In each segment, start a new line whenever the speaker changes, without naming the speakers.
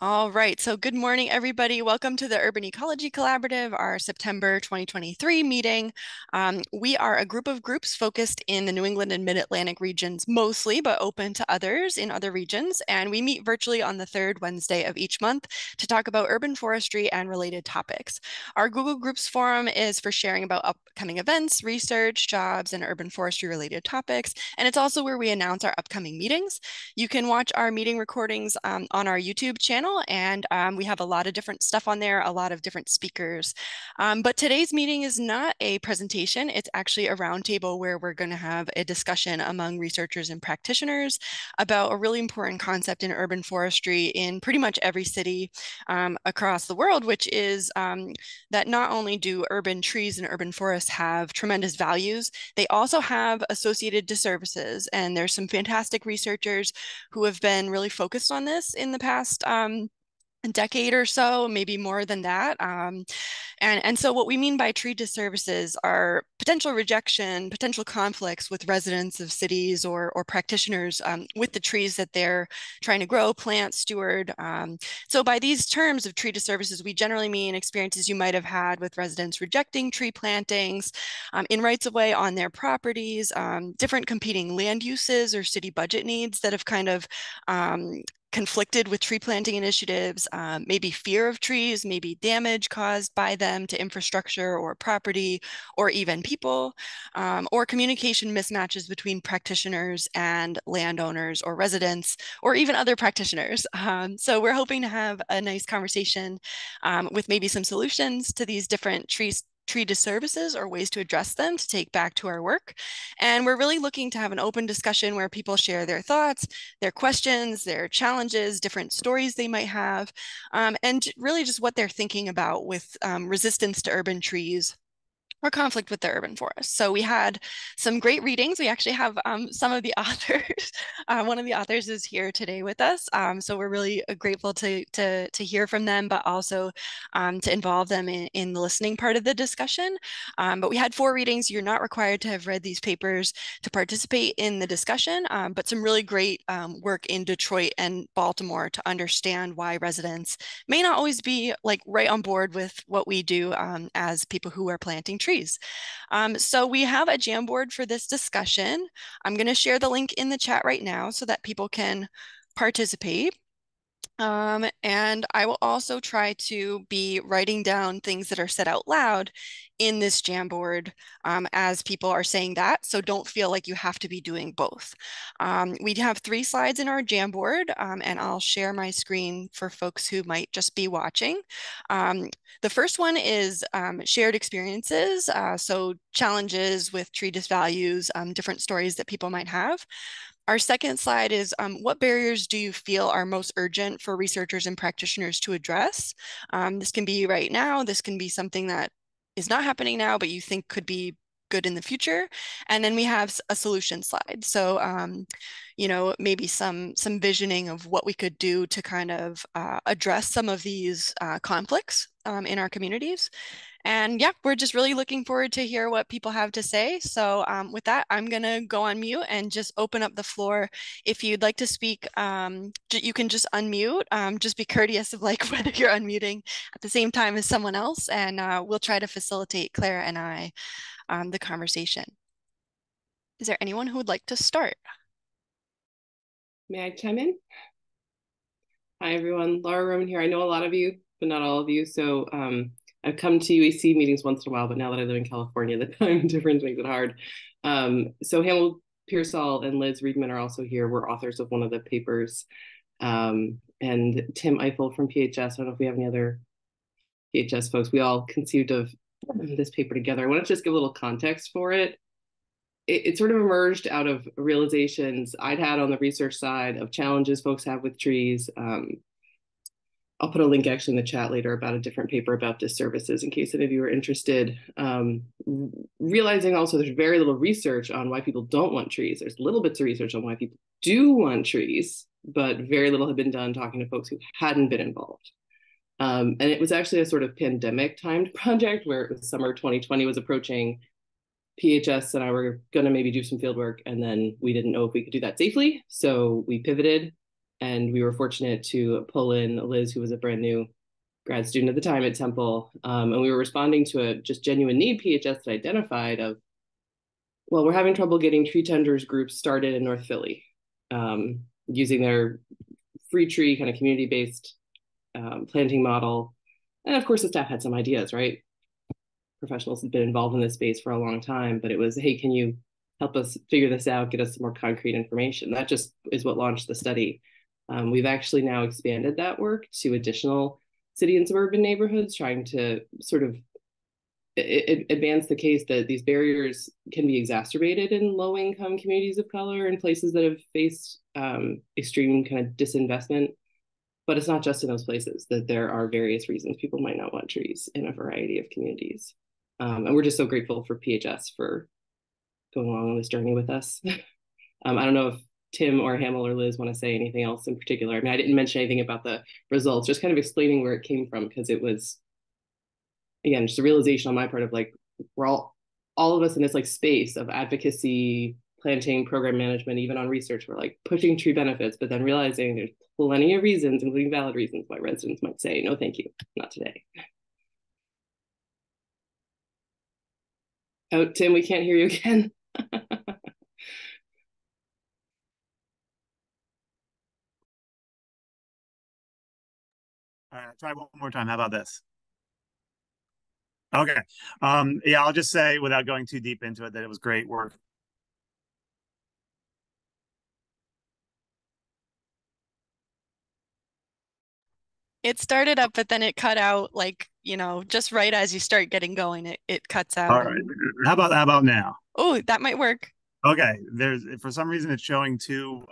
All right, so good morning, everybody. Welcome to the Urban Ecology Collaborative, our September 2023 meeting. We are a group of groups focused in the New England and Mid-Atlantic regions mostly, but open to others in other regions. And we meet virtually on the third Wednesday of each month to talk about urban forestry and related topics. Our Google Groups forum is for sharing about upcoming events, research, jobs, and urban forestry related topics. And it's also where we announce our upcoming meetings. You can watch our meeting recordings on our YouTube channel, and we have a lot of different stuff on there, a lot of different speakers. But today's meeting is not a presentation. It's actually a roundtable where we're going to have a discussion among researchers and practitioners about a really important concept in urban forestry in pretty much every city across the world, which is that not only do urban trees and urban forests have tremendous values, they also have associated disservices. And there's some fantastic researchers who have been really focused on this in the past a decade or so, maybe more than that. And so what we mean by tree disservices are potential rejection, potential conflicts with residents of cities or practitioners with the trees that they're trying to grow, plant, steward. So by these terms of tree disservices, we generally mean experiences you might have had with residents rejecting tree plantings in rights of way on their properties, different competing land uses or city budget needs that have kind of conflicted with tree planting initiatives, maybe fear of trees, maybe damage caused by them to infrastructure or property, or even people, or communication mismatches between practitioners and landowners or residents, or even other practitioners. So we're hoping to have a nice conversation with maybe some solutions to these different tree disservices or ways to address them to take back to our work. And we're really looking to have an open discussion where people share their thoughts, their questions, their challenges, different stories they might have, and really just what they're thinking about with resistance to urban trees or conflict with the urban forest. So we had some great readings. We actually have some of the authors. One of the authors is here today with us. So we're really grateful to hear from them, but also to involve them in the listening part of the discussion. But we had 4 readings. You're not required to have read these papers to participate in the discussion, but some really great work in Detroit and Baltimore to understand why residents may not always be like right on board with what we do as people who are planting trees. So we have a JamBoard for this discussion. I'm going to share the link in the chat right now so that people can participate. And I will also try to be writing down things that are said out loud in this Jamboard as people are saying that. So don't feel like you have to be doing both. We have 3 slides in our Jamboard, and I'll share my screen for folks who might just be watching. The first one is shared experiences, so challenges with tree disvalues, different stories that people might have. Our second slide is what barriers do you feel are most urgent for researchers and practitioners to address? This can be right now. This can be something that is not happening now, but you think could be good in the future. And then we have a solution slide. So, you know, maybe some visioning of what we could do to kind of address some of these conflicts in our communities. And yeah, we're just really looking forward to hear what people have to say. So with that, I'm going to go on mute and just open up the floor. If you'd like to speak, you can just unmute. Just be courteous of like whether you're unmuting at the same time as someone else. And we'll try to facilitate Claire and I the conversation. Is there anyone who would like to start?
May I chime in? Hi, everyone. Laura Roman here. I know a lot of you, but not all of you. So I've come to UEC meetings once in a while, but now that I live in California, the time difference makes it hard. So Hamill Pearsall and Liz Riedman are also here. We're authors of one of the papers. And Tim Eiffel from PHS. I don't know if we have any other PHS folks. We all conceived of this paper together. I want to just give a little context for it. It sort of emerged out of realizations I'd had on the research side of challenges folks have with trees. I'll put a link actually in the chat later about a different paper about disservices in case any of you are interested. Realizing also there's very little research on why people don't want trees. There's little bits of research on why people do want trees, but very little had been done talking to folks who hadn't been involved. And it was actually a sort of pandemic timed project where it was summer 2020 was approaching. PHS and I were going to maybe do some field work, and then we didn't know if we could do that safely. So we pivoted And we were fortunate to pull in Liz, who was a brand new grad student at the time at Temple. And we were responding to a just genuine need PHS had identified of, well, we're having trouble getting tree tenders groups started in North Philly, using their free tree kind of community-based planting model. And of course, the staff had some ideas, right? Professionals had been involved in this space for a long time, but it was, hey, can you help us figure this out, get us some more concrete information? That just is what launched the study. We've actually now expanded that work to additional city and suburban neighborhoods, trying to sort of advance the case that these barriers can be exacerbated in low-income communities of color and places that have faced extreme kind of disinvestment. But it's not just in those places, that there are various reasons people might not want trees in a variety of communities. And we're just so grateful for PHS for going along on this journey with us. I don't know if Tim or Hamel or Liz want to say anything else in particular. I mean, I didn't mention anything about the results, just kind of explaining where it came from, because it was, again, just a realization on my part of like, we're all of us in this like space of advocacy, planting, program management, even on research, we're like pushing tree benefits, but then realizing there's plenty of reasons, including valid reasons, why residents might say, no, thank you, not today. Oh, Tim, we can't hear you again.
Try one more time. How about this? Okay. Yeah, I'll just say, without going too deep into it, that it was great work.
It started up, but then it cut out, like, just right as you start getting going, it cuts
All
out.
right. How about now?
Oh, that might work.
Okay. There's, for some reason, it's showing two.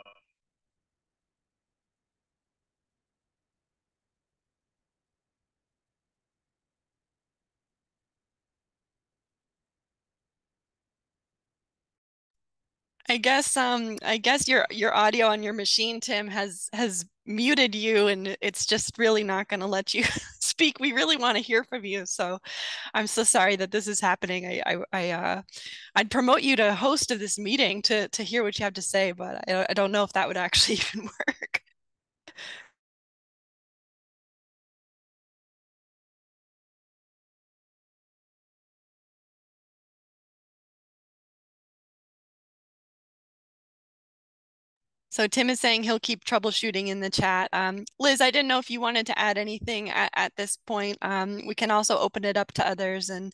I guess your audio on your machine, Tim, has muted you, and it's just really not going to let you speak. We really want to hear from you, so I'm so sorry that this is happening. I'd promote you to host of this meeting to hear what you have to say, but I don't know if that would actually even work. So Tim is saying he'll keep troubleshooting in the chat. Liz, I didn't know if you wanted to add anything at this point. We can also open it up to others, and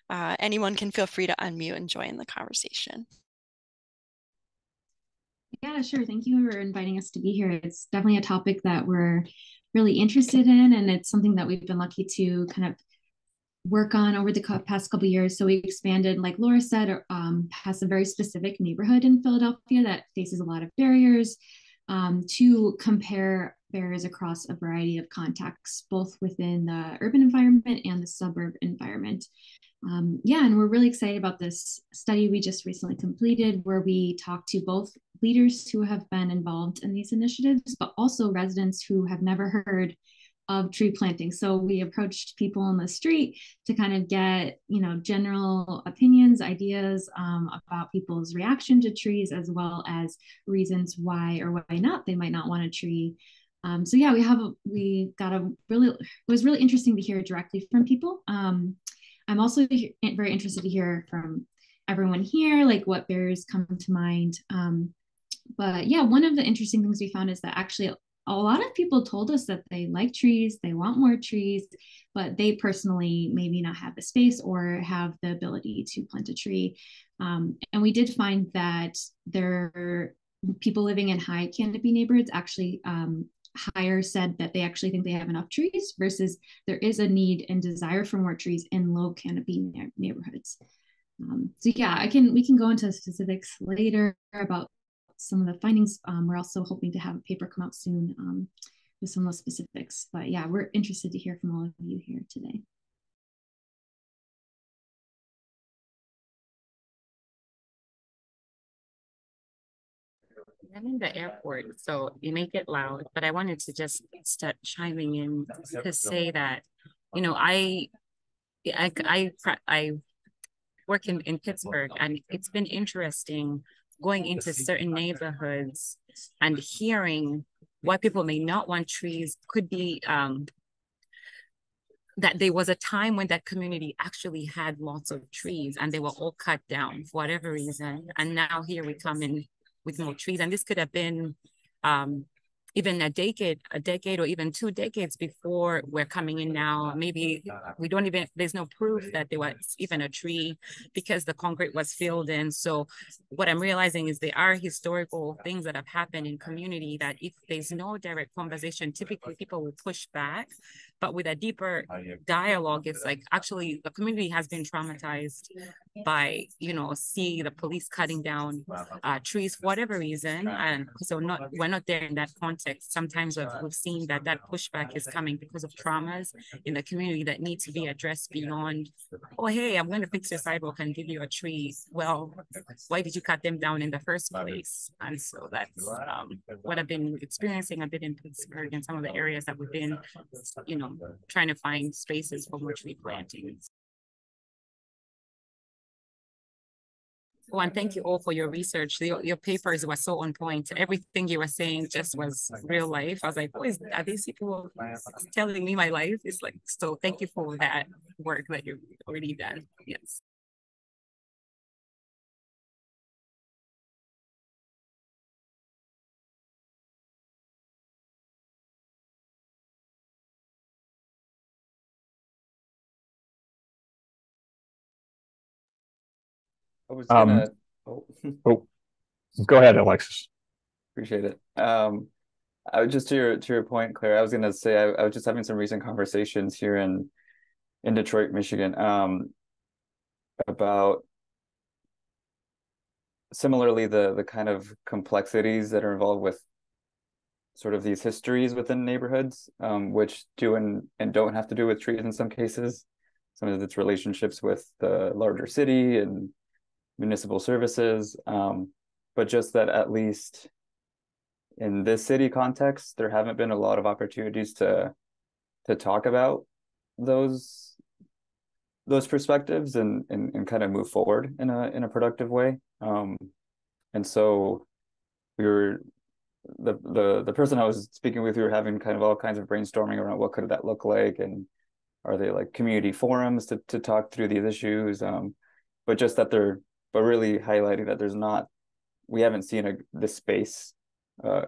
anyone can feel free to unmute and join the conversation.
Yeah, sure. Thank you for inviting us to be here. It's definitely a topic that we're really interested in, and it's something that we've been lucky to kind of work on over the past couple of years. So we expanded, like Laura said, past a very specific neighborhood in Philadelphia that faces a lot of barriers, to compare barriers across a variety of contexts, both within the urban environment and the suburb environment. Yeah, and we're really excited about this study we just recently completed, where we talked to both leaders who have been involved in these initiatives, but also residents who have never heard of tree planting. So we approached people on the street to kind of get, general opinions, ideas about people's reaction to trees, as well as reasons why or why not they might not want a tree. So yeah, it was really interesting to hear directly from people. I'm also very interested to hear from everyone here, like what barriers come to mind. But yeah, one of the interesting things we found is that actually a lot of people told us that they like trees, they want more trees, but they personally maybe not have the space or have the ability to plant a tree. And we did find that people living in high canopy neighborhoods actually higher said that they actually think they have enough trees, versus there is a need and desire for more trees in low canopy neighborhoods. So yeah, we can go into specifics later about some of the findings. We're also hoping to have a paper come out soon with some of those specifics. But yeah, we're interested to hear from all of you here today.
I'm in the airport, so you make it loud, but I wanted to just start chiming in to say that, I work in Pittsburgh, and it's been interesting going into certain neighborhoods and hearing why people may not want trees could be that there was a time when that community actually had lots of trees and they were all cut down for whatever reason. And now here we come in with more trees. And this could have been even a decade or even 2 decades before we're coming in now. Maybe we don't even, there's no proof that there was even a tree because the concrete was filled in. So what I'm realizing is there are historical things that have happened in community that if there's no direct conversation, typically people will push back. But with a deeper dialogue, it's like actually the community has been traumatized by, see the police cutting down trees for whatever reason. And so we're not there in that context. Sometimes we've seen that pushback is coming because of traumas in the community that need to be addressed beyond, oh, hey, I'm going to fix your sidewalk and give you a tree. Well, why did you cut them down in the first place? And so that's what I've been experiencing a bit in Pittsburgh and some of the areas that we've been, trying to find spaces for more tree plantings. Oh, and thank you all for your research. Your papers were so on point. Everything you were saying just was real life. I was like, are these people telling me my life? It's like, so thank you for that work that you've already done. Yes.
I was gonna
Oh, go ahead, Alexis.
appreciate it. I was just to your point, Claire, I was gonna say I was just having some recent conversations here in Detroit, Michigan, about similarly the kind of complexities that are involved with sort of these histories within neighborhoods, which do and don't have to do with trees in some cases. Some of its relationships with the larger city and municipal services, but just that at least in this city context, there haven't been a lot of opportunities to talk about those perspectives and kind of move forward in a productive way. And so we were the person I was speaking with, we were having kind of all kinds of brainstorming around what could that look like, and are they like community forums to talk through these issues, but just that but really highlighting that we haven't seen this space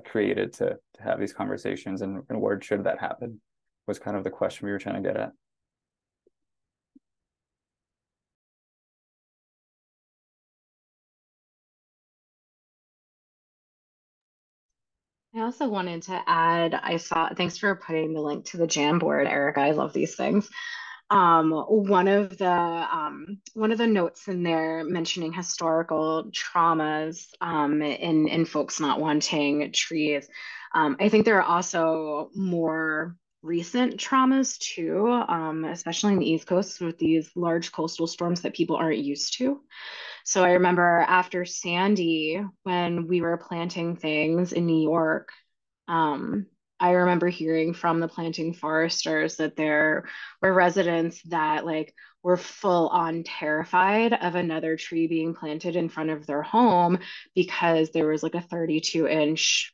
created to have these conversations, and where should that happen was kind of the question we were trying to get at.
I also wanted to add, thanks for putting the link to the JamBoard, Erica. I love these things. One of the notes in there mentioning historical traumas in folks not wanting trees. I think there are also more recent traumas too, especially in the East Coast with these large coastal storms that people aren't used to. So I remember after Sandy, when we were planting things in New York, I remember hearing from the planting foresters that there were residents that were full on terrified of another tree being planted in front of their home because there was like a 32-inch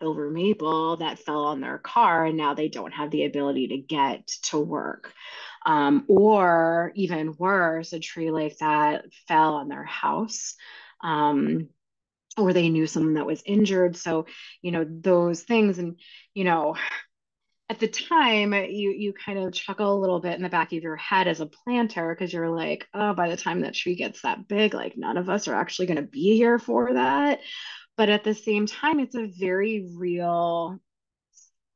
silver maple that fell on their car, and now they don't have the ability to get to work. Or even worse, a tree like that fell on their house. Or they knew someone that was injured. So, those things. And, at the time, you kind of chuckle a little bit in the back of your head as a planter, because you're like, oh, by the time that tree gets that big, like none of us are actually going to be here for that. But at the same time, it's a very real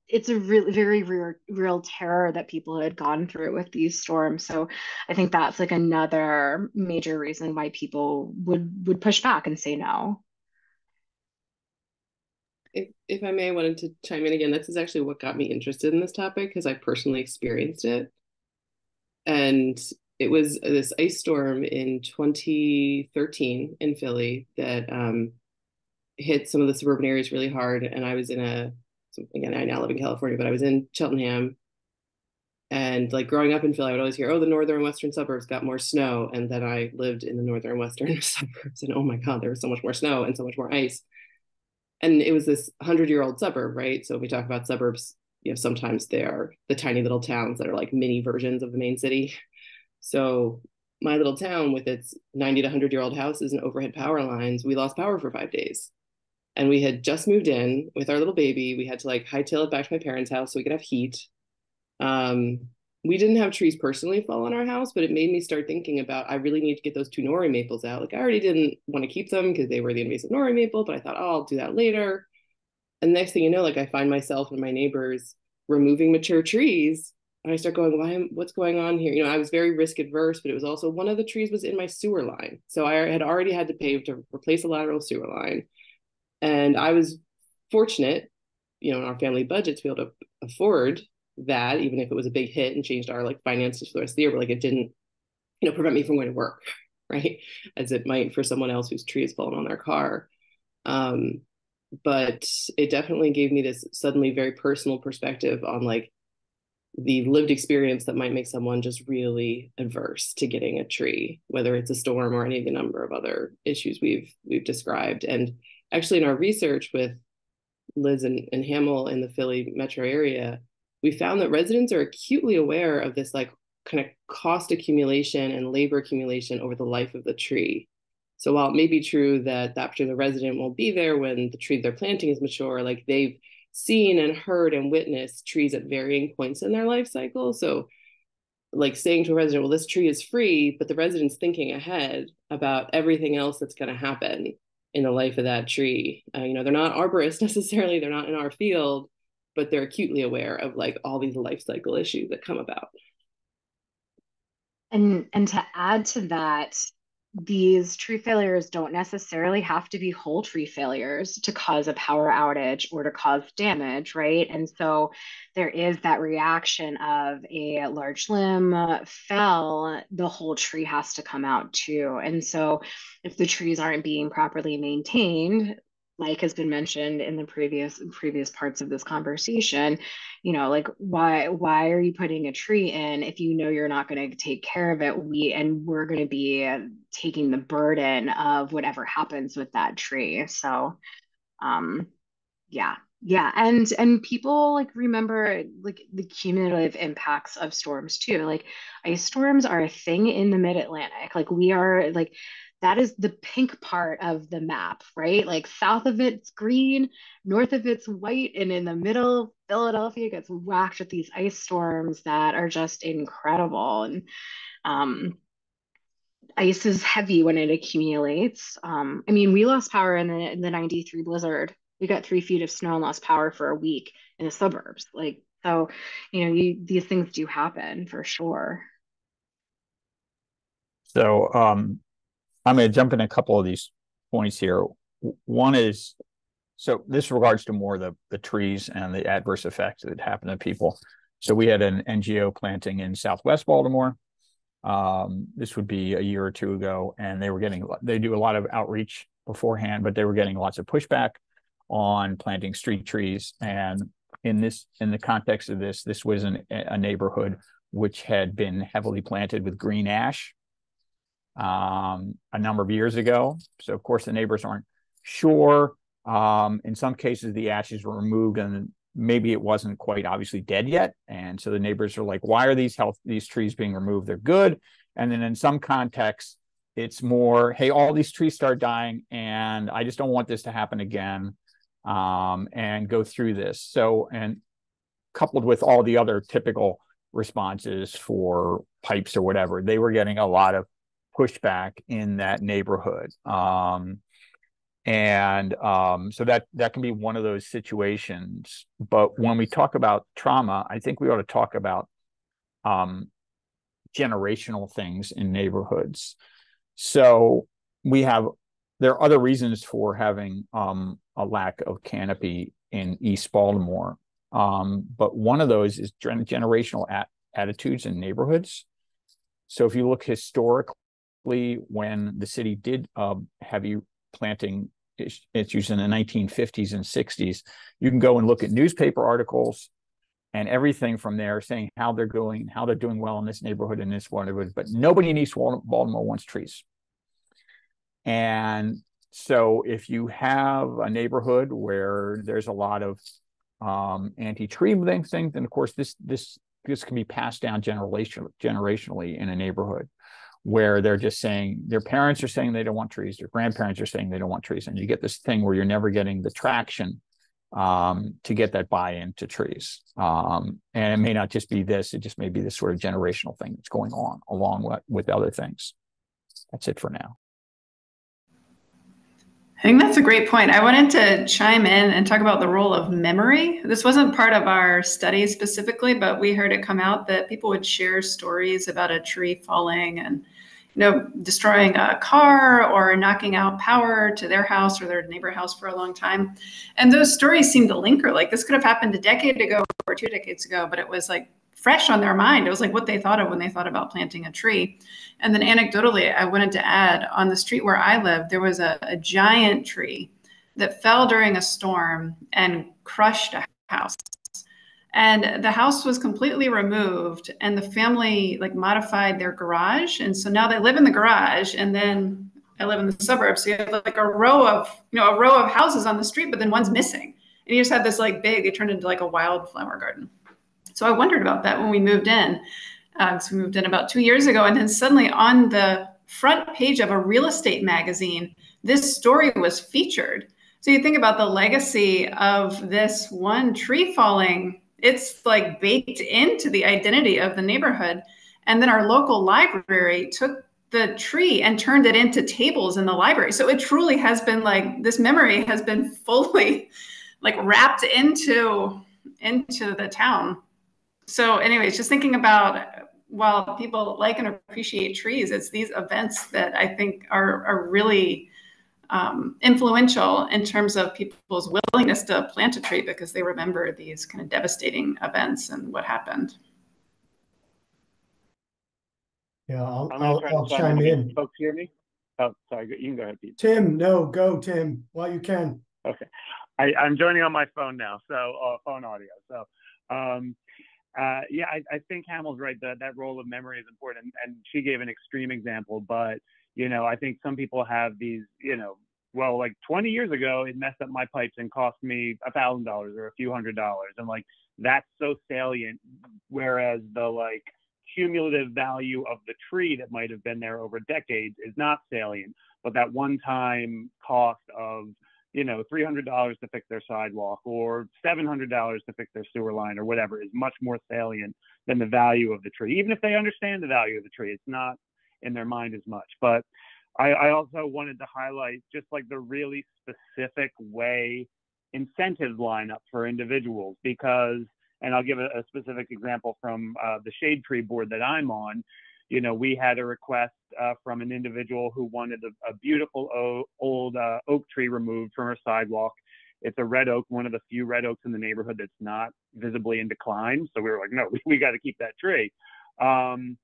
very real terror that people had gone through with these storms. So I think that's like another major reason why people would push back and say no.
If I may, I wanted to chime in again. This is actually what got me interested in this topic, because I personally experienced it. And it was this ice storm in 2013 in Philly that hit some of the suburban areas really hard. And I was again, I now live in California, but I was in Cheltenham. And like growing up in Philly, I would always hear, oh, the northern and western suburbs got more snow. And then I lived in the northern and western suburbs, and oh my God, there was so much more snow and so much more ice. And it was this 100-year-old suburb, right? So if we talk about suburbs, sometimes they are the tiny little towns that are like mini versions of the main city. So my little town with its 90 to 100-year-old houses and overhead power lines, we lost power for 5 days. And we had just moved in with our little baby. We had to like hightail it back to my parents' house so we could have heat. We didn't have trees personally fall on our house, but it made me start thinking about, I really need to get those 2 nori maples out. Like I already didn't want to keep them because they were the invasive nori maple, but I thought, oh, I'll do that later. And next thing you know, like I find myself and my neighbors removing mature trees. And I start going, what's going on here? I was very risk adverse, but it was also one of the trees was in my sewer line. So I had already had to pay to replace a lateral sewer line. And I was fortunate, in our family budget to be able to afford that, even if it was a big hit and changed our like finances for the rest of the year, but like it didn't, prevent me from going to work, right? As it might for someone else whose tree has fallen on their car. But it definitely gave me this suddenly very personal perspective on like the lived experience that might make someone just really adverse to getting a tree, whether it's a storm or any of the number of other issues we've described. And actually in our research with Liz and Hamill in the Philly metro area, we found that residents are acutely aware of this like kind of cost accumulation and labor accumulation over the life of the tree. So while it may be true that that particular resident won't be there when the tree they're planting is mature, like they've seen and heard and witnessed trees at varying points in their life cycle. So like saying to a resident, well, this tree is free, but the resident's thinking ahead about everything else that's going to happen in the life of that tree. They're not arborists necessarily, they're not in our field, but they're acutely aware of like all these life cycle issues that come about.
And to add to that, these tree failures don't necessarily have to be whole tree failures to cause a power outage or to cause damage, right? And so there is that reaction of a large limb fell, the whole tree has to come out too. And so if the trees aren't being properly maintained, like has been mentioned in the previous parts of this conversation, like why are you putting a tree in if you know you're not going to take care of it? We're going to be taking the burden of whatever happens with that tree. So yeah, and people like remember like the cumulative impacts of storms too. Like ice storms are a thing in the mid-Atlantic. Like we are like that is the pink part of the map, right? Like south of it's green, north of it's white, and in the middle, Philadelphia gets whacked with these ice storms that are just incredible. And um, ice is heavy when it accumulates. We lost power in the 93 blizzard. We got 3 feet of snow and lost power for a week in the suburbs. Like, so, these things do happen for sure.
So I'm going to jump in a couple of these points here. One is, so this regards to more the trees and the adverse effects that happen to people. So we had an NGO planting in Southwest Baltimore. This would be a year or two ago, and they do a lot of outreach beforehand, but they were getting lots of pushback on planting street trees. And in the context of this was a neighborhood which had been heavily planted with green ash a number of years ago. So of course the neighbors aren't sure. In some cases the ashes were removed and maybe it wasn't quite obviously dead yet. And so the neighbors are like, why are these trees being removed? They're good. And then in some contexts, it's more, hey, all these trees start dying and I just don't want this to happen again, and go through this. So, and coupled with all the other typical responses for pipes or whatever, they were getting a lot of pushback in that neighborhood. So that can be one of those situations. But when we talk about trauma, I think we ought to talk about generational things in neighborhoods. So there are other reasons for having a lack of canopy in East Baltimore. But one of those is generational attitudes in neighborhoods. So if you look historically, when the city did heavy planting issues in the 1950s and 60s, you can go and look at newspaper articles and everything from there saying how they're doing well in this neighborhood and this neighborhood, but nobody in East Baltimore wants trees. And So if you have a neighborhood where there's a lot of anti-tree things, then of course this can be passed down generationally in a neighborhood where they're just saying, their parents are saying they don't want trees, their grandparents are saying they don't want trees, and you get this thing where you're never getting the traction to get that buy-in to trees. And it may not just be this, it just may be this sort of generational thing that's going on along with other things. That's it for now.
I think that's a great point. I wanted to chime in and talk about the role of memory. This wasn't part of our study specifically, but we heard it come out that people would share stories about a tree falling and destroying a car or knocking out power to their house or their neighbor house for a long time. And those stories seem to linger. Like this could have happened a decade ago or 2 decades ago, but it was like fresh on their mind. It was like what they thought of when they thought about planting a tree. And then anecdotally, I wanted to add, on the street where I live, there was a giant tree that fell during a storm and crushed a house. And the house was completely removed, and the family like modified their garage. And so now they live in the garage, and then I live in the suburbs. So you have like a row of houses on the street, but then one's missing. And you just had this like big, it turned into like a wildflower garden. So I wondered about that when we moved in. So we moved in about 2 years ago, and then suddenly on the front page of a real estate magazine, this story was featured. So you think about the legacy of this one tree falling, it's like baked into the identity of the neighborhood. And then our local library took the tree and turned it into tables in the library. So it truly has been like, this memory has been fully like wrapped into the town. So anyways, just thinking about, while people like and appreciate trees, it's these events that I think are really influential in terms of people's willingness to plant a tree because they remember these kind of devastating events and what happened.
Yeah, I'll chime in.
Folks hear me? Oh, sorry, you can go ahead, Pete.
Tim, no, go Tim, while you can.
Okay, I'm joining on my phone now, so phone audio. So, yeah, I think Hamel's right. That role of memory is important, and she gave an extreme example, but I think some people have these, well, like 20 years ago, it messed up my pipes and cost me $1,000 or a few $100s. And like, that's so salient. Whereas the like cumulative value of the tree that might've been there over decades is not salient, but that one-time cost of, $300 to fix their sidewalk or $700 to fix their sewer line or whatever is much more salient than the value of the tree. Even if they understand the value of the tree, it's not in their mind as much. But I also wanted to highlight just like the really specific way incentives line up for individuals because, and I'll give a specific example from the shade tree board that I'm on. We had a request from an individual who wanted a beautiful old oak tree removed from her sidewalk. It's a red oak, one of the few red oaks in the neighborhood that's not visibly in decline. So we were like, no, we got to keep that tree. And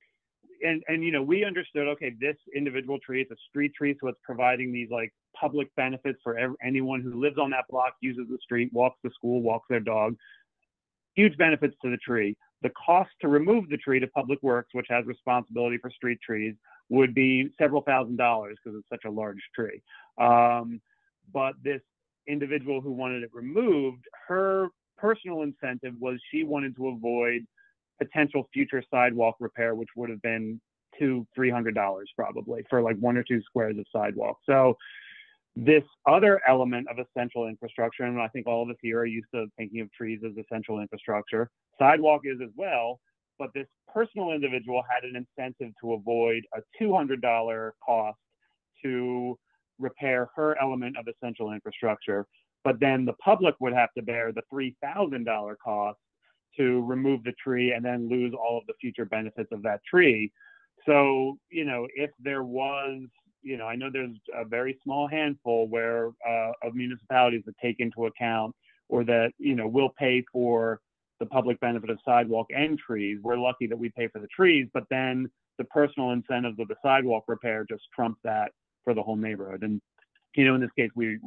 we understood, okay, this individual tree, it's a street tree, so it's providing these like public benefits for anyone who lives on that block, uses the street, walks to school, walks their dog. Huge benefits to the tree. The cost to remove the tree to Public Works, which has responsibility for street trees, would be several $1,000s because it's such a large tree. But this individual who wanted it removed, her personal incentive was she wanted to avoid potential future sidewalk repair, which would have been $200-300 probably for like 1 or 2 squares of sidewalk. So this other element of essential infrastructure, and I think all of us here are used to thinking of trees as essential infrastructure, sidewalk is as well, but this personal individual had an incentive to avoid a $200 cost to repair her element of essential infrastructure, but then the public would have to bear the $3,000 cost to remove the tree and then lose all of the future benefits of that tree. So, if there was, I know there's a very small handful where of municipalities that take into account or that, will pay for the public benefit of sidewalk and trees. We're lucky that we pay for the trees, but then the personal incentives of the sidewalk repair just trump that for the whole neighborhood. And, in this case, we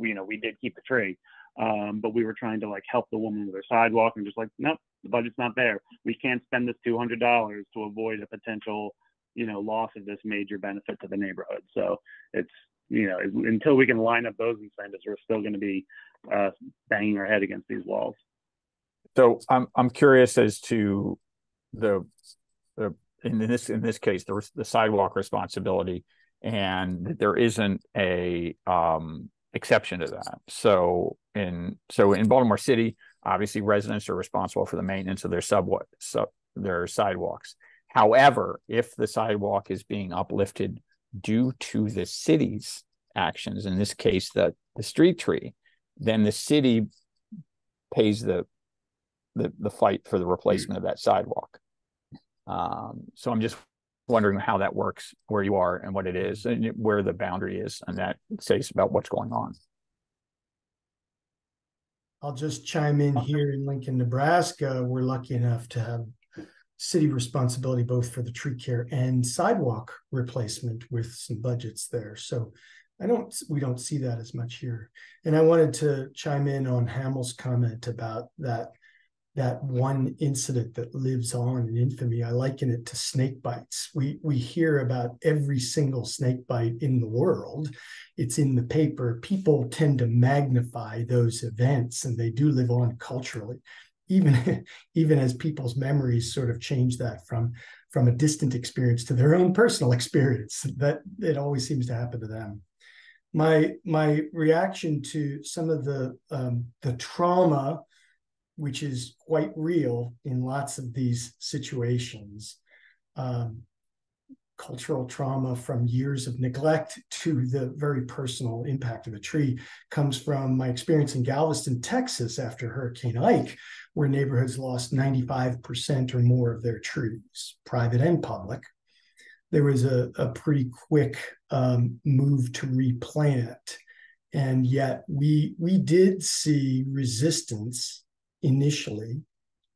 did keep the tree. But we were trying to like help the woman with her sidewalk and just like, nope, the budget's not there. We can't spend this $200 to avoid a potential, loss of this major benefit to the neighborhood. So it's, until we can line up those incentives, we're still going to be banging our head against these walls.
So I'm curious as to the in this case the sidewalk responsibility, and there isn't a exception to that. So in Baltimore City, obviously residents are responsible for the maintenance of their sidewalks. However, if the sidewalk is being uplifted due to the city's actions, in this case the street tree, then the city pays the fight for the replacement of that sidewalk. So I'm just wondering how that works where you are and what it is and where the boundary is, and that says about what's going on.
I'll just chime in here in Lincoln, Nebraska. We're lucky enough to have city responsibility both for the tree care and sidewalk replacement with some budgets there. So we don't see that as much here. And I wanted to chime in on Hamill's comment about that one incident that lives on in infamy. I liken it to snake bites. We hear about every single snake bite in the world. It's in the paper. People tend to magnify those events, and they do live on culturally, even as people's memories sort of change that from a distant experience to their own personal experience. That it always seems to happen to them. My reaction to some of the trauma, which is quite real in lots of these situations, cultural trauma from years of neglect to the very personal impact of a tree, comes from my experience in Galveston, Texas, after Hurricane Ike, where neighborhoods lost 95% or more of their trees, private and public. There was a pretty quick move to replant, and yet we did see resistance initially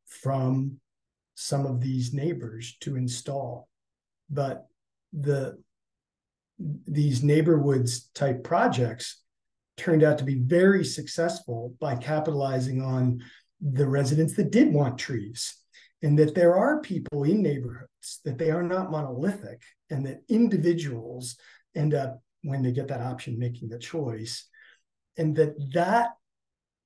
from some of these neighbors to install. But these neighborhoods type projects turned out to be very successful by capitalizing on the residents that did want trees, and that there are people in neighborhoods, that they are not monolithic, and that individuals end up, when they get that option, making the choice, and that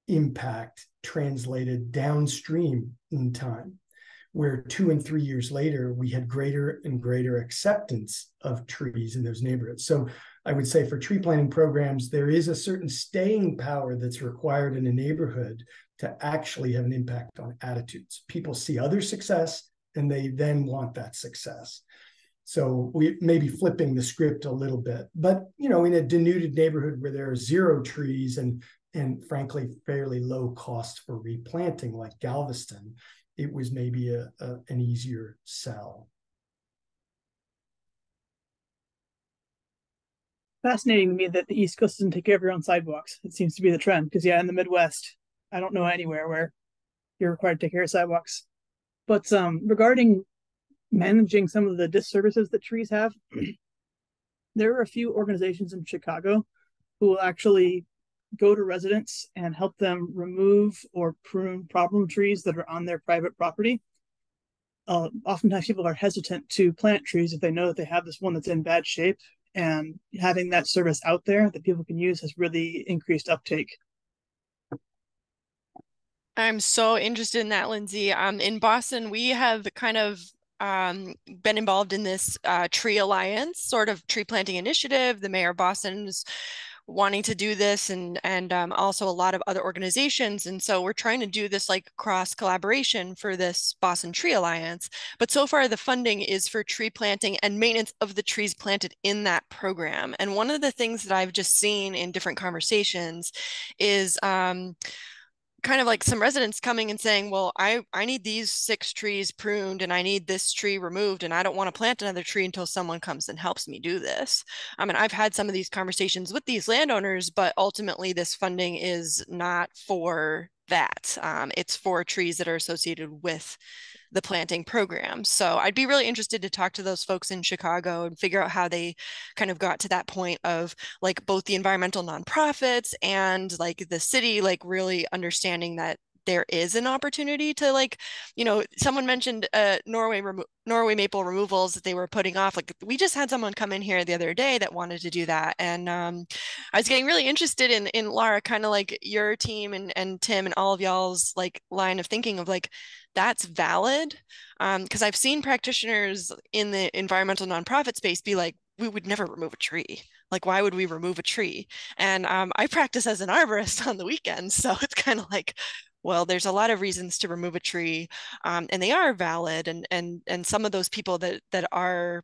impact translated downstream in time, where 2 and 3 years later, we had greater and greater acceptance of trees in those neighborhoods. So I would say for tree planting programs, there is a certain staying power that's required in a neighborhood to actually have an impact on attitudes. People see other success and they then want that success. So we may be flipping the script a little bit, but in a denuded neighborhood where there are 0 trees and frankly fairly low cost for replanting like Galveston, it was maybe an easier sell.
Fascinating to me that the East Coast doesn't take care of your own sidewalks. It seems to be the trend, because in the Midwest, I don't know anywhere where you're required to take care of sidewalks. But regarding managing some of the disservices that trees have, there are a few organizations in Chicago who will actually go to residents and help them remove or prune problem trees that are on their private property. Oftentimes people are hesitant to plant trees if they know that they have this one that's in bad shape, and having that service out there that people can use has really increased uptake.
I'm so interested in that, Lindsay. In Boston, we have kind of been involved in this tree alliance, sort of tree planting initiative. The mayor of Boston's wanting to do this, and also a lot of other organizations. And so we're trying to do this like cross collaboration for this Boston Tree Alliance. But so far the funding is for tree planting and maintenance of the trees planted in that program. And one of the things that I've just seen in different conversations is kind of like some residents coming and saying, well, I need these 6 trees pruned and I need this tree removed, and I don't want to plant another tree until someone comes and helps me do this. I mean, I've had some of these conversations with these landowners, but ultimately this funding is not for that. It's for trees that are associated with the planting program. So I'd be really interested to talk to those folks in Chicago and figure out how they kind of got to that point of like both the environmental nonprofits and like the city, like really understanding that there is an opportunity to like, someone mentioned Norway maple removals that they were putting off. Like we just had someone come in here the other day that wanted to do that. And I was getting really interested in Laura, kind of like your team and Tim and all of y'all's like line of thinking of like, that's valid. Because I've seen practitioners in the environmental nonprofit space be like, we would never remove a tree. Like, why would we remove a tree? And I practice as an arborist on the weekends. So it's kind of like, well, there's a lot of reasons to remove a tree, and they are valid. And some of those people that are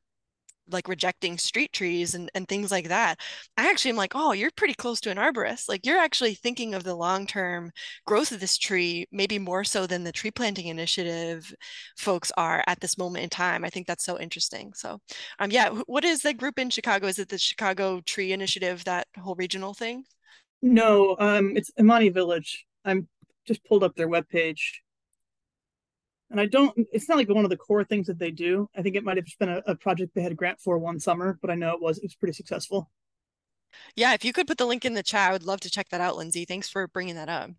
like rejecting street trees and things like that, I actually am like, oh, you're pretty close to an arborist. Like you're actually thinking of the long-term growth of this tree, maybe more so than the tree planting initiative folks are at this moment in time. I think that's so interesting. So yeah, what is the group in Chicago? Is it the Chicago Tree Initiative, that whole regional thing?
No, it's Imani Village. I'm just pulled up their webpage. And it's not like one of the core things that they do. I think it might have just been a project they had a grant for one summer, but I know it was pretty successful.
Yeah, if you could put the link in the chat, I would love to check that out, Lindsay. Thanks for bringing that up.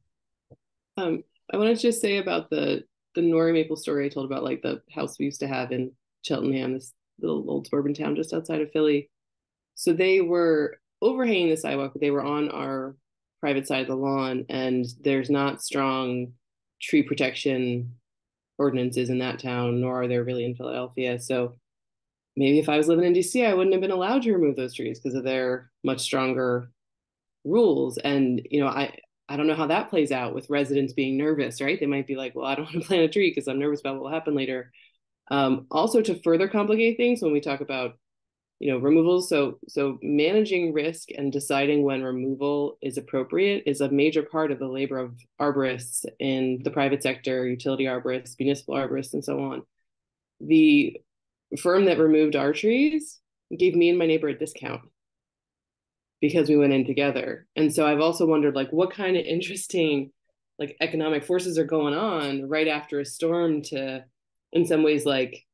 I wanted to just say about the Nori maple story I told about, like the house we used to have in Cheltenham, this little old suburban town just outside of Philly. So they were overhanging the sidewalk, but they were on our private side of the lawn, and there's not strong tree protection ordinances in that town, nor are there really in Philadelphia. So maybe if I was living in DC, I wouldn't have been allowed to remove those trees because of their much stronger rules. And I don't know how that plays out with residents being nervous, right? They might be like, well, I don't want to plant a tree because I'm nervous about what will happen later. Also, to further complicate things, when we talk about removals, so managing risk and deciding when removal is appropriate is a major part of the labor of arborists in the private sector, utility arborists, municipal arborists, and so on. The firm that removed our trees gave me and my neighbor a discount because we went in together. And so I've also wondered, like, what kind of interesting like economic forces are going on right after a storm to, in some ways, like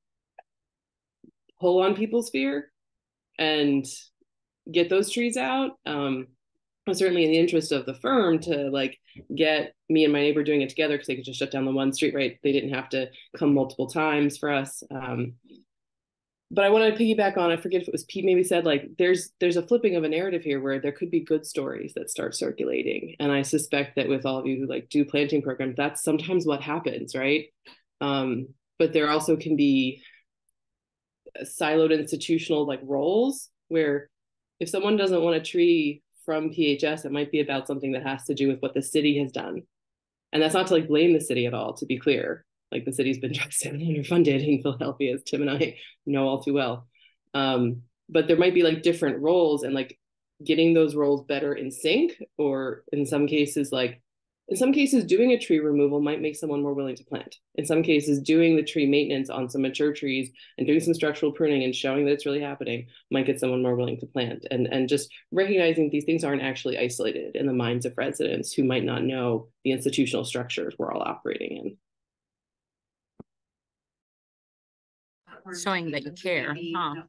pull on people's fear and get those trees out. Certainly in the interest of the firm to like get me and my neighbor doing it together because they could just shut down the one street, right? They didn't have to come multiple times for us. But I want to piggyback on, I forget if it was Pete maybe said, like there's a flipping of a narrative here where there could be good stories that start circulating. And I suspect that with all of you who like do planting programs, that's sometimes what happens, right? But there also can be siloed institutional like roles where if someone doesn't want a tree from PHS, it might be about something that has to do with what the city has done. And that's not to like blame the city at all, to be clear. Like the city's been drastically underfunded in Philadelphia, as Tim and I know all too well. But there might be like different roles and like getting those roles better in sync, or in some cases, doing a tree removal might make someone more willing to plant. In some cases, doing the tree maintenance on some mature trees and doing some structural pruning and showing that it's really happening might get someone more willing to plant. And just recognizing these things aren't actually isolated in the minds of residents who might not know the institutional structures we're all operating in.
Showing that you care, huh?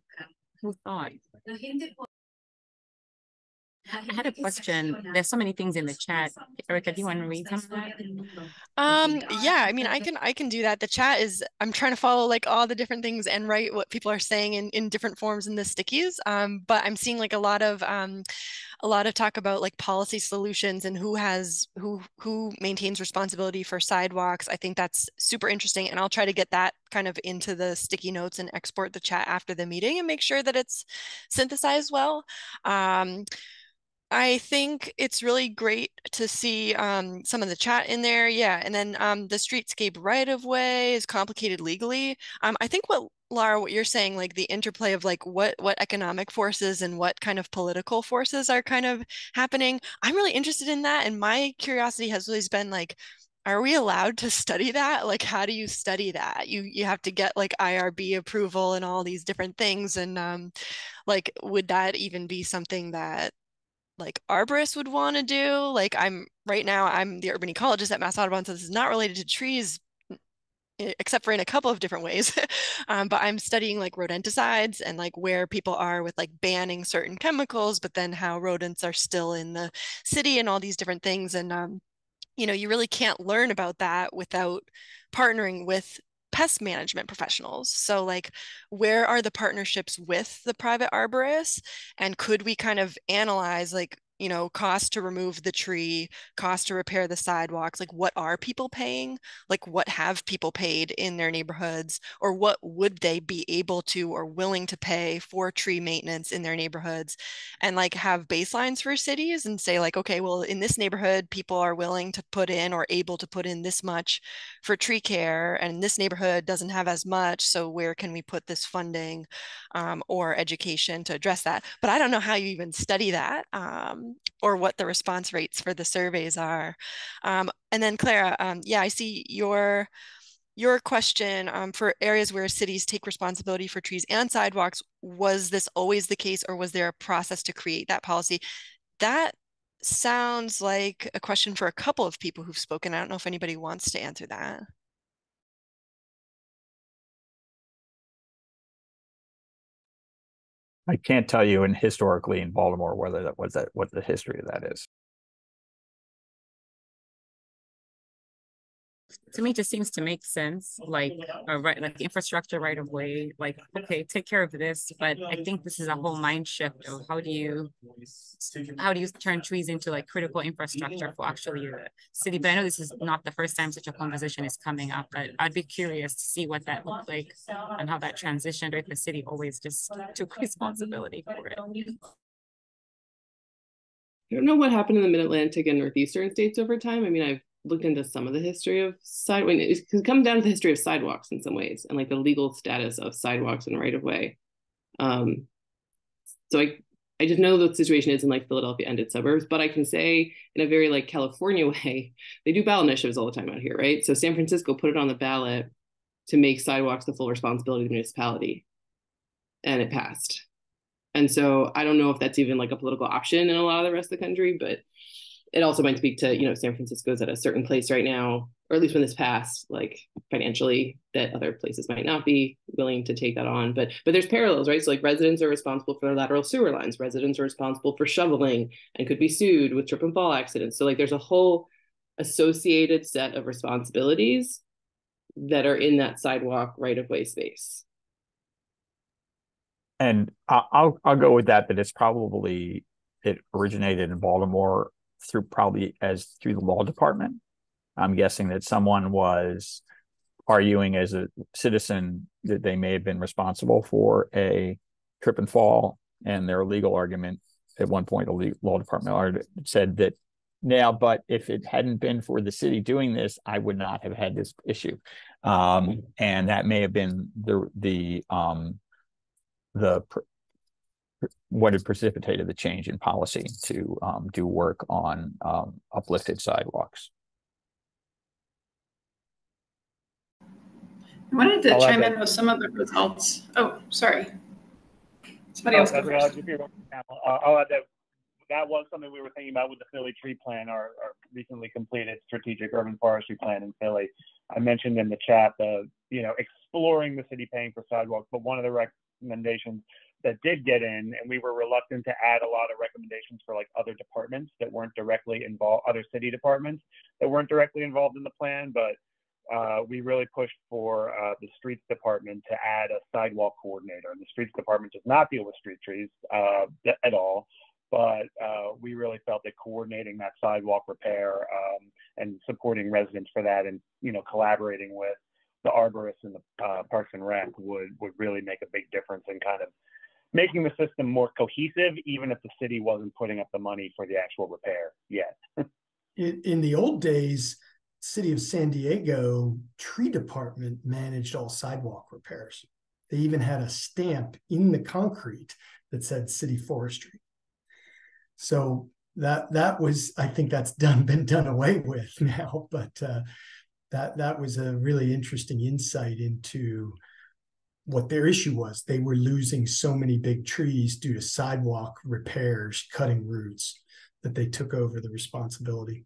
Who thought? I had a question. There's so many things in the chat. Erica, do you want to read some of that?
Yeah, I mean, I can do that. The chat is, I'm trying to follow like all the different things and write what people are saying in different forms in the stickies. But I'm seeing like a lot of talk about like policy solutions and who maintains responsibility for sidewalks. I think that's super interesting, and I'll try to get that kind of into the sticky notes and export the chat after the meeting and make sure that it's synthesized well. I think it's really great to see some of the chat in there. Yeah, and then the streetscape right of way is complicated legally. I think Laura, what you're saying, like the interplay of like what economic forces and what kind of political forces are kind of happening. I'm really interested in that, and my curiosity has always been like, are we allowed to study that? Like, how do you study that? You have to get like IRB approval and all these different things, and like, would that even be something that like arborists would want to do? Like right now I'm the urban ecologist at Mass Audubon, so this is not related to trees except for in a couple of different ways. But I'm studying like rodenticides and like where people are with like banning certain chemicals, but then how rodents are still in the city and all these different things. And you really can't learn about that without partnering with pest management professionals. So like, where are the partnerships with the private arborists? And could we kind of analyze like, cost to remove the tree, cost to repair the sidewalks, like what are people paying? Like what have people paid in their neighborhoods, or what would they be able to or willing to pay for tree maintenance in their neighborhoods? And like have baselines for cities and say like, okay, well, in this neighborhood, people are willing to put in or able to put in this much for tree care, and this neighborhood doesn't have as much. So where can we put this funding or education to address that? But I don't know how you even study that or what the response rates for the surveys are. And then Clara, yeah, I see your question for areas where cities take responsibility for trees and sidewalks. Was this always the case, or was there a process to create that policy? That sounds like a question for a couple of people who've spoken. I don't know if anybody wants to answer that.
I can't tell you historically in Baltimore whether that was what the history of that is.
To me, it just seems to make sense, like like infrastructure right of way, like, okay, take care of this. But I think this is a whole mind shift of how do you turn trees into like critical infrastructure for actually the city. But I know this is not the first time such a conversation is coming up, but I'd be curious to see what that looked like and how that transitioned, or if the city always just took responsibility for it.
I don't know what happened in the Mid-Atlantic and Northeastern states over time. I mean, I've looked into some of the history of it comes down to the history of sidewalks in some ways, and like the legal status of sidewalks and right of way. So I just know the situation is in like Philadelphia and its suburbs, but I can say in a very like California way, they do ballot initiatives all the time out here, right? So San Francisco put it on the ballot to make sidewalks the full responsibility of the municipality, and it passed. And so I don't know if that's even like a political option in a lot of the rest of the country, but it also might speak to, San Francisco's at a certain place right now, or at least when this passed, like financially, that other places might not be willing to take that on. But there's parallels, right? So like residents are responsible for their lateral sewer lines. Residents are responsible for shoveling and could be sued with trip and fall accidents. So like there's a whole associated set of responsibilities that are in that sidewalk right of way space.
And I'll go with that it originated in Baltimore through the law department. I'm guessing that someone was arguing as a citizen that they may have been responsible for a trip and fall, and their legal argument at one point, the law department said that now, but if it hadn't been for the city doing this, I would not have had this issue. And that may have been what had precipitated the change in policy to do work on uplifted sidewalks.
I wanted to chime in with some of the results. Oh, sorry. Somebody else go first.
I'll add that was something we were thinking about with the Philly tree plan, our recently completed strategic urban forestry plan in Philly. I mentioned in the chat exploring the city paying for sidewalks, but one of the recommendations that did get in, and we were reluctant to add a lot of recommendations for like other departments that weren't directly involved, other city departments that weren't directly involved in the plan, but we really pushed for the streets department to add a sidewalk coordinator. And the streets department does not deal with street trees at all, but we really felt that coordinating that sidewalk repair and supporting residents for that, and collaborating with the arborists and the Parks and Rec would really make a big difference in kind of making the system more cohesive, even if the city wasn't putting up the money for the actual repair yet.
In the old days, City of San Diego tree department managed all sidewalk repairs. They even had a stamp in the concrete that said city forestry. So that was, I think that's been done away with now, but that was a really interesting insight into what their issue was. They were losing so many big trees due to sidewalk repairs, cutting roots, that they took over the responsibility.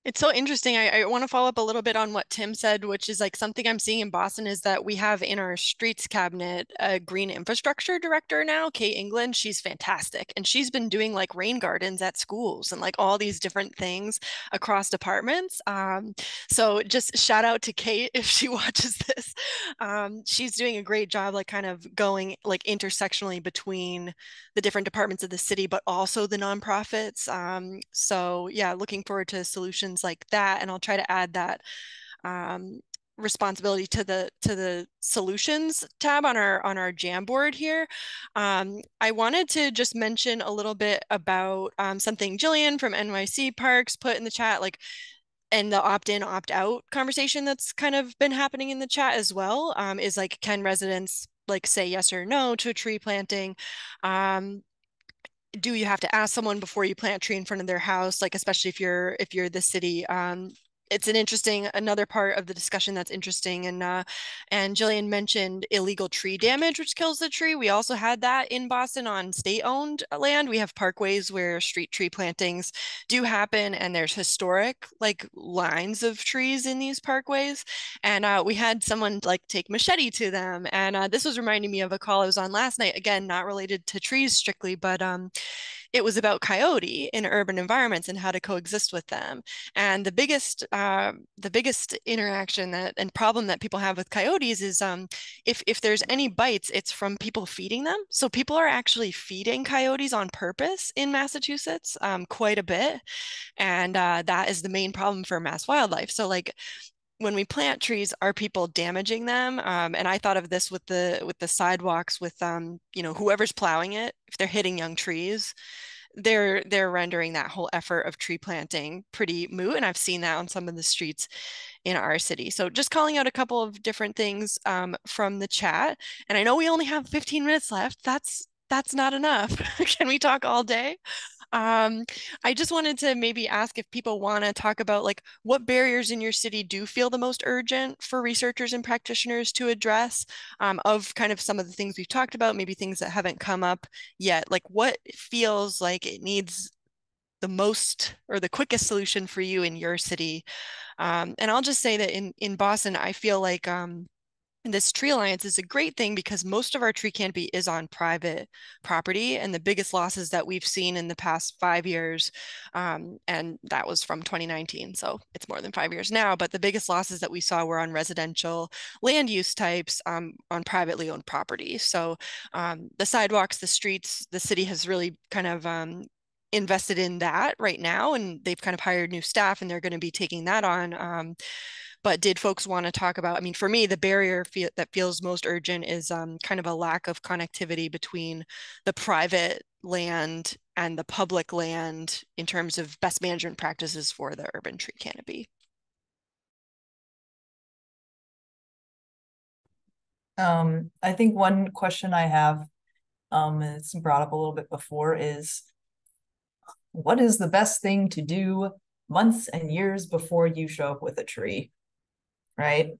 It's so interesting. I want to follow up a little bit on what Tim said, which is like something I'm seeing in Boston is that we have in our streets cabinet a green infrastructure director now, Kate England. She's fantastic. And she's been doing like rain gardens at schools and like all these different things across departments. So just shout out to Kate if she watches this. She's doing a great job, like kind of going like intersectionally between the different departments of the city, but also the nonprofits. So yeah, looking forward to solutions like that, and I'll try to add that um, responsibility to the solutions tab on our Jamboard here. I wanted to just mention a little bit about something Jillian from NYC Parks put in the chat, like and the opt-in, opt-out conversation that's kind of been happening in the chat as well, is like, can residents like say yes or no to tree planting? Do you have to ask someone before you plant a tree in front of their house, like especially if you're the city? It's an interesting another part of the discussion that's interesting. And Jillian mentioned illegal tree damage, which kills the tree. We also had that in Boston on state-owned land. We have parkways where street tree plantings do happen, and there's historic like lines of trees in these parkways. And we had someone like take machete to them. And this was reminding me of a call I was on last night. Again, not related to trees strictly, but it was about coyote in urban environments and how to coexist with them. And the biggest interaction that and problem that people have with coyotes is if there's any bites, it's from people feeding them. So people are actually feeding coyotes on purpose in Massachusetts, quite a bit, and that is the main problem for mass wildlife. So like when we plant trees, are people damaging them? And I thought of this with the sidewalks with you know, whoever's plowing it, if they're hitting young trees, they're rendering that whole effort of tree planting pretty moot. And I've seen that on some of the streets in our city. So just calling out a couple of different things from the chat. And I know we only have 15 minutes left. That's not enough. Can we talk all day? I just wanted to maybe ask if people want to talk about like what barriers in your city do feel the most urgent for researchers and practitioners to address, of kind of some of the things we've talked about, maybe things that haven't come up yet. Like what feels like it needs the most or the quickest solution for you in your city. And I'll just say that in Boston, I feel like this tree alliance is a great thing because most of our tree canopy is on private property, and the biggest losses that we've seen in the past 5 years, and that was from 2019, so it's more than 5 years now, but the biggest losses that we saw were on residential land use types, on privately owned property. So the sidewalks, the streets, the city has really kind of invested in that right now, and they've kind of hired new staff and they're going to be taking that on. But did folks want to talk about, I mean, for me, the barrier that feels most urgent is kind of a lack of connectivity between the private land and the public land in terms of best management practices for the urban tree canopy.
I think one question I have, and it's brought up a little bit before, is what is the best thing to do months and years before you show up with a tree, right?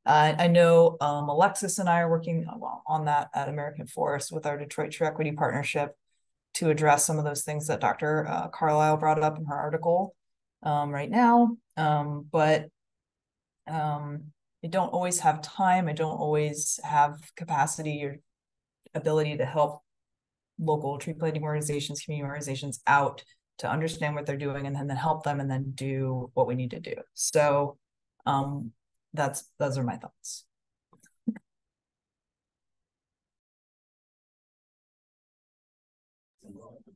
I know Alexis and I are working on that at American Forest with our Detroit Tree Equity Partnership to address some of those things that Dr. Carlisle brought up in her article right now. But I don't always have time. I don't always have capacity or ability to help local tree planting organizations, community organizations out to understand what they're doing and then help them and then do what we need to do. So those are my thoughts.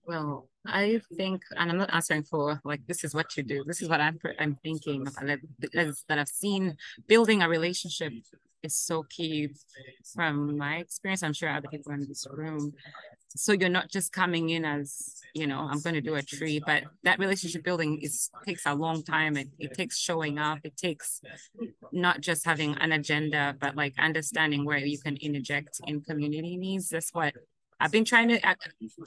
Well, I think, and I'm not answering for like, this is what you do. This is what I'm thinking that I've seen. Building a relationship is so key from my experience. I'm sure other people in this room. So you're not just coming in as, you know, I'm going to do a tree, but that relationship building takes a long time. It takes showing up. It takes not just having an agenda, but like understanding where you can interject in community needs. That's what I've been trying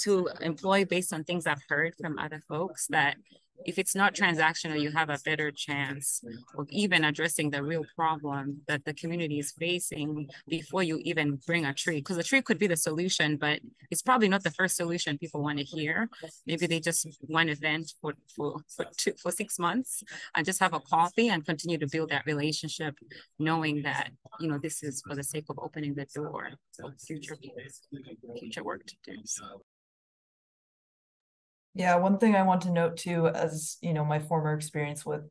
to employ based on things I've heard from other folks, that if it's not transactional, you have a better chance of even addressing the real problem that the community is facing before you even bring a tree. Because a tree could be the solution, but it's probably not the first solution people want to hear. Maybe they just want an event for 6 months and just have a coffee and continue to build that relationship, knowing that, you know, this is for the sake of opening the door for future work to do. So.
Yeah, one thing I want to note too, as you know, my former experience with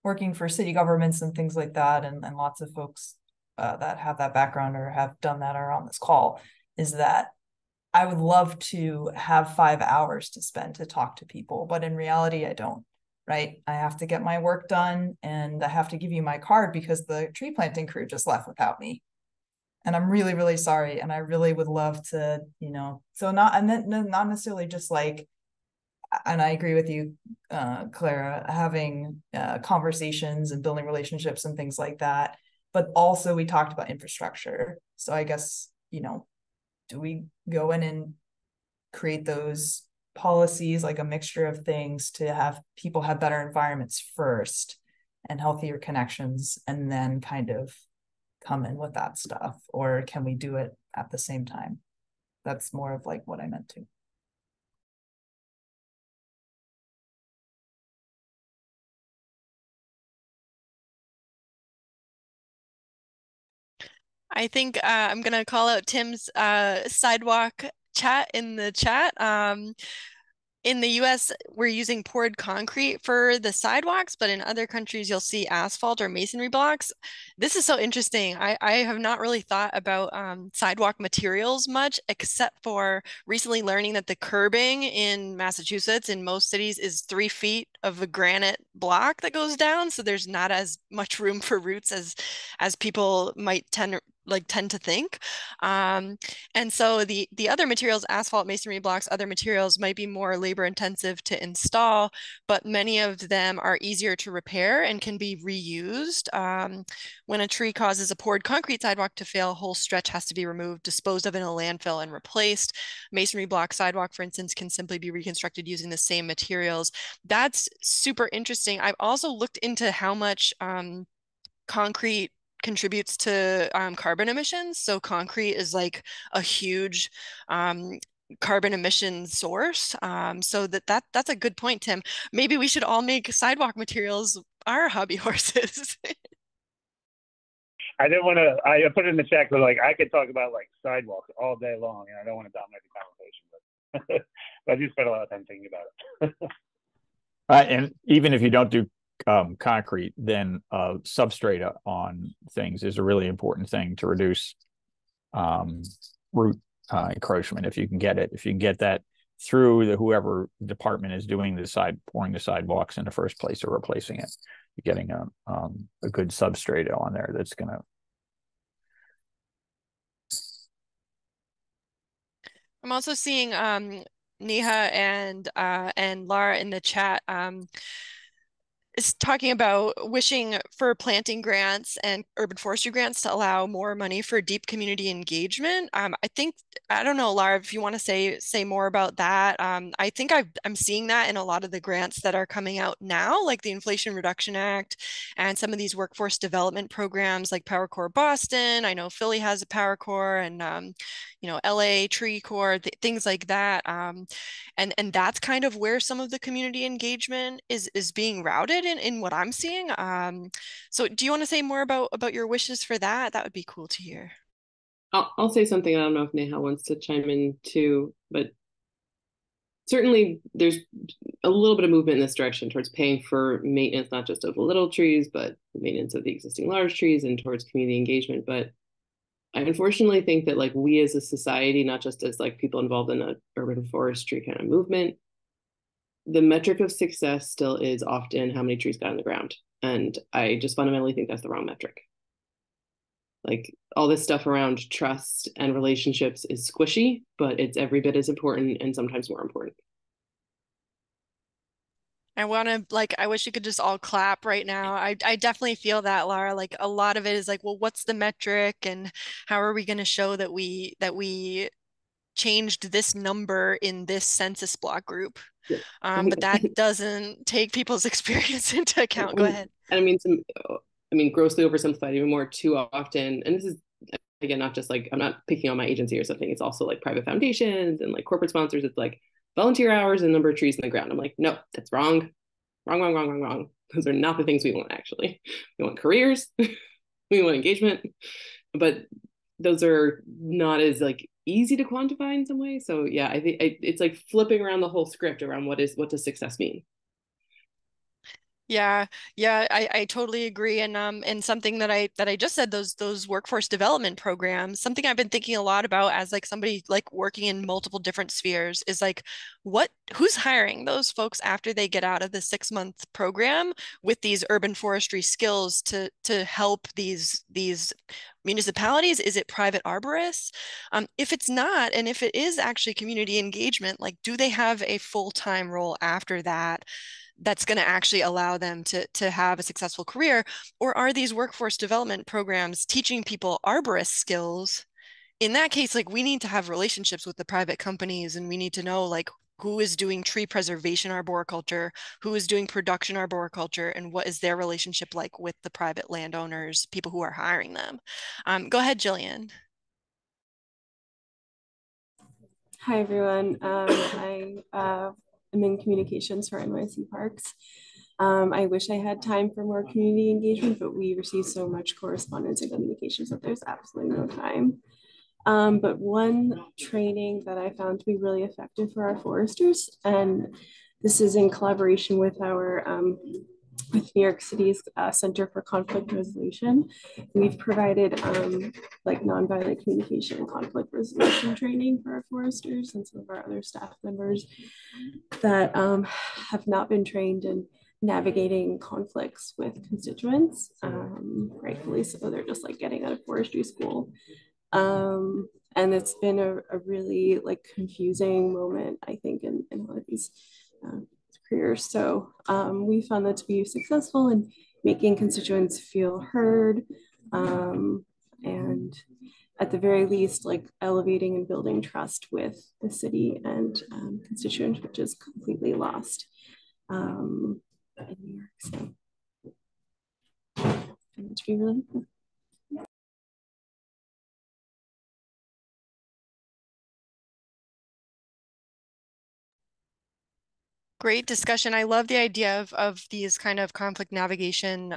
working for city governments and things like that, and lots of folks that have that background or have done that are on this call, is that I would love to have 5 hours to spend to talk to people, but in reality, I don't, right? I have to get my work done and I have to give you my card because the tree planting crew just left without me. And I'm really, really sorry. And I really would love to, you know, so not, and then not necessarily just like, and I agree with you, Clara, having conversations and building relationships and things like that. But also we talked about infrastructure. So I guess, you know, do we go in and create those policies, like a mixture of things to have people have better environments first and healthier connections, and then kind of come in with that stuff? Or can we do it at the same time? That's more of like what I meant to.
I think I'm going to call out Tim's sidewalk chat in the chat. In the US, we're using poured concrete for the sidewalks, but in other countries, you'll see asphalt or masonry blocks. This is so interesting. I have not really thought about sidewalk materials much, except for recently learning that the curbing in Massachusetts, in most cities, is 3 feet of a granite block that goes down. So there's not as much room for roots as people might tend to think. And so the other materials, asphalt, masonry blocks, other materials might be more labor intensive to install, but many of them are easier to repair and can be reused. When a tree causes a poured concrete sidewalk to fail, a whole stretch has to be removed, disposed of in a landfill, and replaced. Masonry block sidewalk, for instance, can simply be reconstructed using the same materials. That's super interesting. I've also looked into how much concrete contributes to carbon emissions. So concrete is like a huge carbon emission source. So that's a good point, Tim. Maybe we should all make sidewalk materials our hobby horses.
I didn't want to. I put it in the chat because like I could talk about like sidewalks all day long, and I don't want to dominate the conversation, but I do spend a lot of time thinking about it.
And even if you don't do concrete, then substrate on things is a really important thing to reduce root encroachment. If you can get that through whoever department is doing pouring the sidewalks in the first place or replacing it, you're getting a good substrate on there that's going to.
I'm also seeing Neha and Lara in the chat. Is talking about wishing for planting grants and urban forestry grants to allow more money for deep community engagement. I think, I don't know, Lara, if you want to say more about that. I think I'm seeing that in a lot of the grants that are coming out now, like the Inflation Reduction Act and some of these workforce development programs like Power Corps Boston. I know Philly has a Power Corps, and LA Tree Corps, things like that. And that's kind of where some of the community engagement is being routed in what I'm seeing. So do you want to say more about your wishes for that? That would be cool to hear.
I'll say something. I don't know if Neha wants to chime in too, but certainly there's a little bit of movement in this direction towards paying for maintenance, not just of the little trees, but maintenance of the existing large trees, and towards community engagement. But I unfortunately think that like we as a society, not just as like people involved in a urban forestry kind of movement, the metric of success still is often how many trees got in the ground. And I just fundamentally think that's the wrong metric. Like all this stuff around trust and relationships is squishy, but it's every bit as important and sometimes more important.
I wish you could just all clap right now. I definitely feel that, Lara. Like a lot of it is like, well, what's the metric and how are we going to show that we changed this number in this census block group.
Yeah.
But that doesn't take people's experience into account. Go ahead.
And I mean, grossly oversimplified even more too often. And this is, again, not just like, I'm not picking on my agency or something. It's also like private foundations and like corporate sponsors. It's like volunteer hours and number of trees in the ground. I'm like, no, that's wrong. Wrong, wrong, wrong, wrong, wrong. Those are not the things we want, actually. We want careers, we want engagement, but those are not as like easy to quantify in some way. So yeah, I think it's like flipping around the whole script around what does success mean?
Yeah, yeah, I totally agree. And something that I just said, those workforce development programs, something I've been thinking a lot about as like somebody like working in multiple different spheres is like who's hiring those folks after they get out of the 6-month program with these urban forestry skills to help these municipalities? Is it private arborists? If it's not, and if it is actually community engagement, like do they have a full-time role after that that's going to actually allow them to have a successful career? Or are these workforce development programs teaching people arborist skills? In that case, like we need to have relationships with the private companies, and we need to know like who is doing tree preservation arboriculture, who is doing production arboriculture, and what is their relationship like with the private landowners, people who are hiring them. Go ahead, Jillian.
Hi, everyone. I am in communications for NYC Parks. I wish I had time for more community engagement, but we receive so much correspondence and communications that there's absolutely no time. But one training that I found to be really effective for our foresters, and this is in collaboration with our with New York City's Center for Conflict Resolution. We've provided like nonviolent communication and conflict resolution training for our foresters and some of our other staff members that have not been trained in navigating conflicts with constituents. Rightfully so, they're just like getting out of forestry school. And it's been a really like confusing moment, I think, in a lot of these careers. So we found that to be successful in making constituents feel heard, and at the very least, like elevating and building trust with the city and constituents, which is completely lost in New York. So it's to be really cool.
Great discussion. I love the idea of these kind of conflict navigation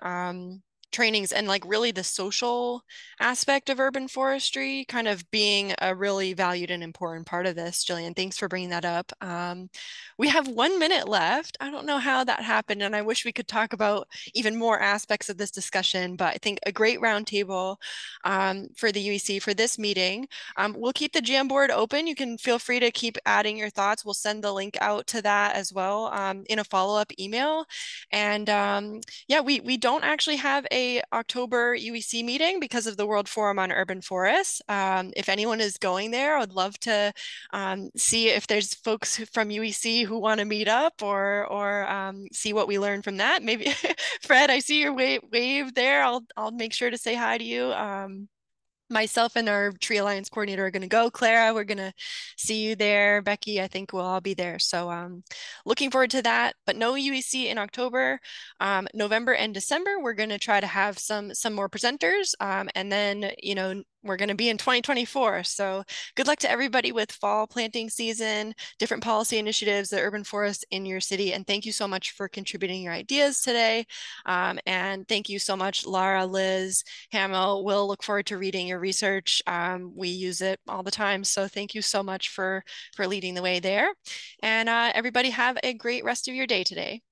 trainings, and like really the social aspect of urban forestry kind of being a really valued and important part of this. Jillian, thanks for bringing that up. We have 1 minute left. I don't know how that happened, and I wish we could talk about even more aspects of this discussion, but I think a great roundtable for the UEC for this meeting. We'll keep the Jamboard open. You can feel free to keep adding your thoughts. We'll send the link out to that as well in a follow-up email. And yeah, we don't actually have a October UEC meeting because of the World Forum on Urban Forests. If anyone is going there, I would love to see if there's folks from UEC who want to meet up or see what we learn from that. Maybe Fred, I see your wave there. I'll make sure to say hi to you. Myself and our Tree Alliance coordinator are going to go. Clara, we're going to see you there. Becky, I think we'll all be there. So looking forward to that, but no UEC in October. November and December, we're going to try to have some more presenters. And then, you know, we're going to be in 2024. So good luck to everybody with fall planting season, different policy initiatives, the urban forest in your city. And thank you so much for contributing your ideas today. And thank you so much, Lara, Liz, Hamill. We'll look forward to reading your research. We use it all the time. So thank you so much for leading the way there. And everybody have a great rest of your day today.